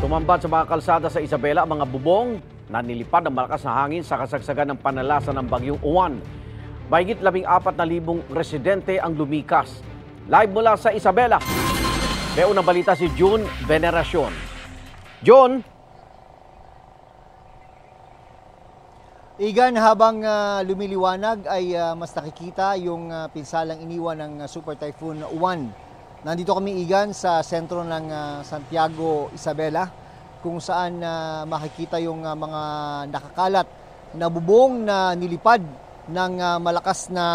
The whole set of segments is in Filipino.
Tumambad sa mga kalsada sa Isabela ang mga bubong na nilipad ng malakas na hangin sa kasagsagan ng panalasa ng bagyong Uwan. Mahigit 14,000 residente ang lumikas. Live mula sa Isabela, may unang balita si June Veneracion. June? Igan, habang lumiliwanag ay mas nakikita yung pinsalang iniwan ng Super Typhoon Uwan. Nandito kami, Igan, sa sentro ng Santiago, Isabela, kung saan makikita yung mga nakakalat na bubong na nilipad ng malakas na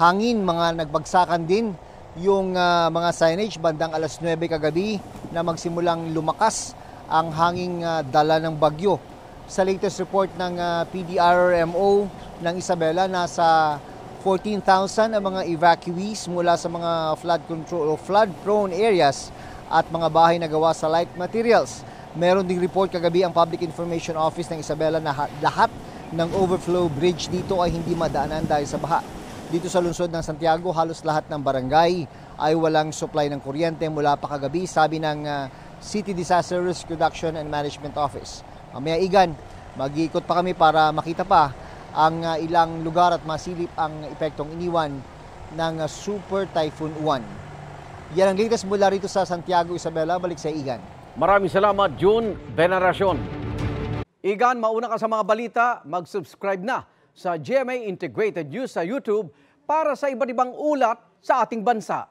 hangin. Mga nagbagsakan din yung mga signage bandang alas 9 kagabi na magsimulang lumakas ang hanging dala ng bagyo. Sa latest report ng PDRMO ng Isabela, nasa 14,000 ang mga evacuees mula sa mga flood control o flood-prone areas at mga bahay na gawa sa light materials. Meron ding report kagabi ang Public Information Office ng Isabela na lahat ng overflow bridge dito ay hindi madaanan dahil sa baha. Dito sa lungsod ng Santiago, halos lahat ng barangay ay walang supply ng kuryente mula pa kagabi, sabi ng City Disaster Risk Reduction and Management Office. Mamaya, Igan, mag-iikot pa kami para makita pa ang ilang lugar at masilip ang epektong iniwan ng Super Typhoon Uwan. Yan ang latest mula rito sa Santiago, Isabela. Balik sa Igan. Maraming salamat, June Veneracion. Igan, mauna ka sa mga balita, mag-subscribe na sa GMA Integrated News sa YouTube para sa iba't ibang ulat sa ating bansa.